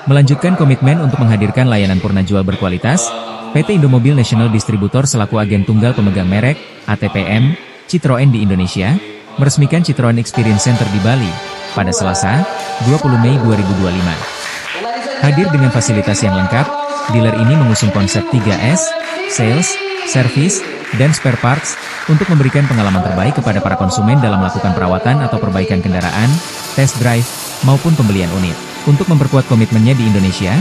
Melanjutkan komitmen untuk menghadirkan layanan purna jual berkualitas, PT Indomobil National Distributor selaku agen tunggal pemegang merek, ATPM, Citroen di Indonesia, meresmikan Citroen Experience Center di Bali, pada Selasa, 20 Mei 2025. Hadir dengan fasilitas yang lengkap, dealer ini mengusung konsep 3S, Sales, Service, dan Spare Parts, untuk memberikan pengalaman terbaik kepada para konsumen dalam melakukan perawatan atau perbaikan kendaraan, test drive, maupun pembelian unit. Untuk memperkuat komitmennya di Indonesia,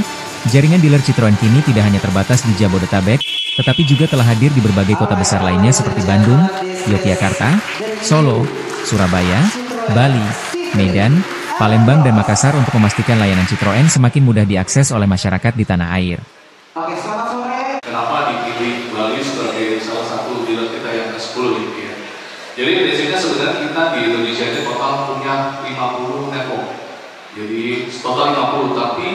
jaringan dealer Citroen kini tidak hanya terbatas di Jabodetabek, tetapi juga telah hadir di berbagai kota besar lainnya seperti Bandung, Yogyakarta, Solo, Surabaya, Bali, Medan, Palembang dan Makassar untuk memastikan layanan Citroen semakin mudah diakses oleh masyarakat di tanah air. Kenapa dipilih Bali sebagai salah satu dealer kita yang ke-10 gitu ya? Jadi prinsipnya sebenarnya kita di Indonesia ini total punya 50 network. Jadi total 50, tapi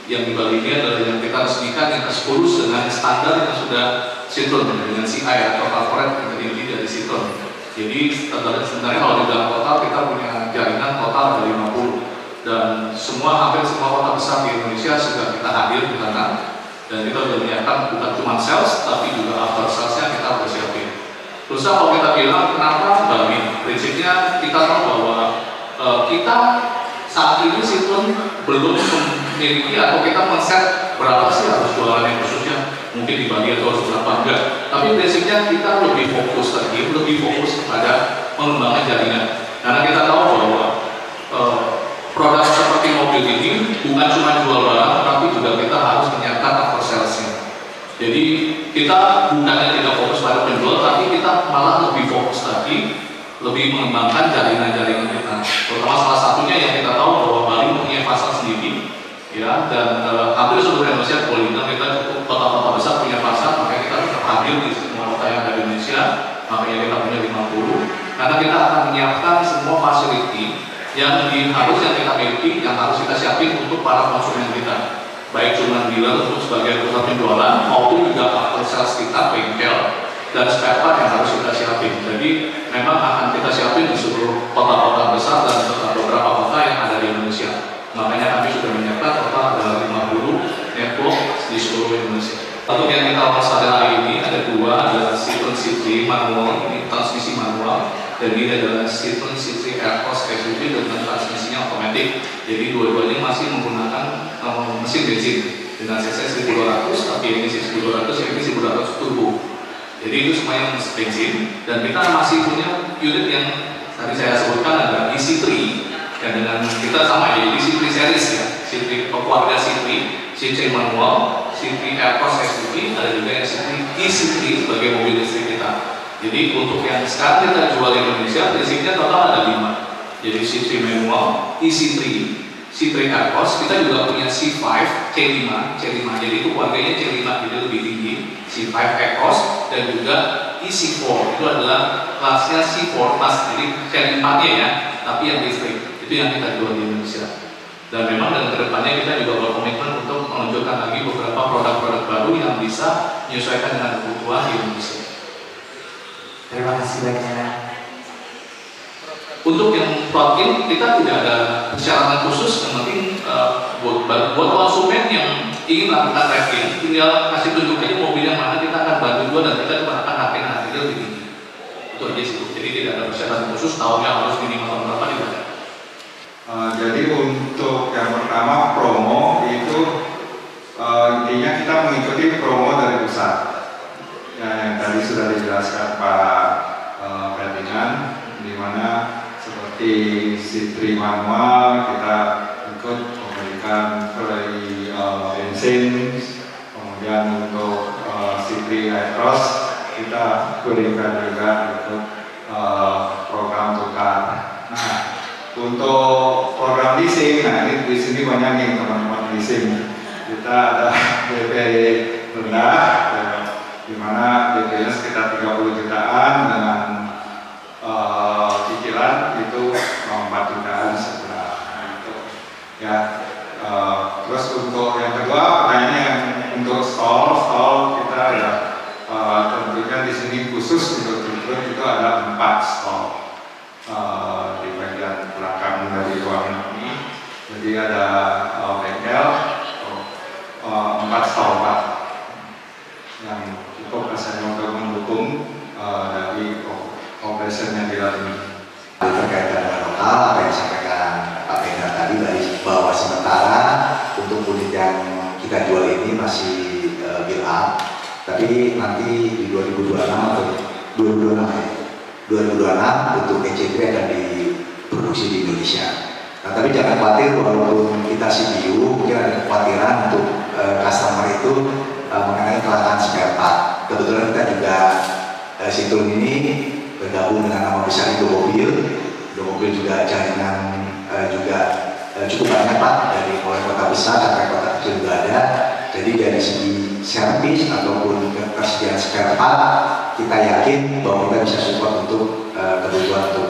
yang di Bali ini adalah yang kita resmikan yang ke-10 dengan standar yang sudah sinkron dengan CI atau corporate integrity dari Citroen. Jadi sebenarnya kalau dibilang total kita punya jaringan total ada 50 dan hampir semua kota besar di Indonesia sudah kita hadir di sana dan kita sudah menyiapkan bukan cuma sales tapi juga after salesnya kita sudah siapin. Terus kalau kita bilang kenapa Bali, prinsipnya kita tahu bahwa kita saat ini Citroen belum memiliki atau kita men-set berapa sih harus jualan yang khususnya mungkin di Bali atau harus berapa enggak, tapi prinsipnya kita lebih fokus kepada pengembangan jaringan karena kita tahu bahwa produk seperti mobil ini bukan cuma jual barang tapi juga kita harus menyiapkan after salesnya. Jadi kita bukannya tidak fokus pada penjual tapi kita malah lebih fokus lagi lebih mengembangkan jaringan-jaringan kita, terutama salah satunya yang kita tahu bahwa Bali mempunyai pasar sendiri ya, dan hampir seluruh Indonesia boleh bilang kita cukup kota-kota besar punya pasar, makanya kita tetap hadir di semua kota yang ada di Indonesia, makanya kita punya 50 karena kita akan menyiapkan semua fasiliti yang harus kita miliki, yang harus kita siapin untuk para konsumen kita, baik cuma dealer untuk sebagai pusat penjualan maupun juga after sales kita, bengkel dan spare part yang harus kita siapin. Jadi memang akan kita siapin di seluruh kota-kota besar dan beberapa kota yang ada di Indonesia. Makanya kami sudah menyiapkan total ada 50 network di seluruh Indonesia. Untuk yang kita launch pada hari ini ada dua, ada Citroen C3 manual, ini transmisi manual, dan ini adalah Citroen C3 Aircross SUV dengan transmisinya otomatis. Jadi dua-duanya masih menggunakan mesin bensin dengan cc 1200, tapi ini 1200, ini 1200 turbo. Jadi itu semuanya mesin bensin, dan kita masih punya unit yang tadi saya sebutkan ada EC3, dan dengan kita sama ya, EC3 series ya, C3 keluarga C3 manual, C3 Aircross SUV, ada juga yang EC3 sebagai mobil listrik kita. Jadi untuk yang sekarang kita jual di Indonesia, prinsipnya total ada 5. Jadi C3 manual, EC3, C3 Aircross, kita juga punya C5, C5, jadi itu keluarganya C5, jadi lebih tinggi, C5 Aircross, dan juga EC4, itu adalah kelasnya C4 Plus, jadi seri 4-nya ya, tapi yang listrik, itu yang kita jual di Indonesia. Dan memang dengan kedepannya kita juga berkomitmen untuk menunjukkan lagi beberapa produk-produk baru yang bisa menyesuaikan dengan kebutuhan di Indonesia. Terima kasih banyak. Untuk yang plug-in kita tidak ada persyaratan khusus, yang penting buat konsumen yang ingin melakukan tracking, tinggal kasih tunjuk aja mobil yang mana kita akan bantu jual dan kita juga akan harganya lebih tinggi. Itu aja sih, jadi tidak ada persyaratan khusus, tahunnya harus minimal berapa tidak ada. Jadi untuk yang pertama promo itu intinya kita mengikuti promo dari pusat. Yang tadi sudah dijelaskan Pak Ferdinand, di mana seperti C3 manual kita ikut memberikan free bensin, kemudian untuk C3 Aircross kita berikan juga ikut program tukar. Nah, untuk program leasing, nah ini di sini banyak nih teman-teman leasing. Kita ada DP rendah, di mana DP-nya sekitar 30 jutaan dengan cicilan itu 4 jutaan sebulan. Gitu. Ya, terus untuk yang kedua, pertanyaannya yang untuk stall kita ya tentunya di sini khusus untuk Citroen itu ada 4 stall. Di bagian belakang dari ruangan ini, jadi ada dari operationnya dealer ini. Terkait dengan lokal, apa yang disampaikan Pak Pena tadi bahwa sementara untuk unit yang kita jual ini masih build up, tapi nanti di 2026 atau 2026 ya, 2026 untuk EC3 akan diproduksi di Indonesia. Nah, tapi jangan khawatir, walaupun kita CPU mungkin ada kekhawatiran untuk customer itu mengenai kelangkaan spare part. Kebetulan kita juga Citroen ini bergabung dengan nama besar Indomobil. Indomobil juga jaringan juga cukup banyak Pak, dari mulai kota besar sampai kota kecil juga ada. Jadi dari segi servis ataupun ketersediaan spare part, kita yakin bahwa kita bisa support untuk kebutuhan untuk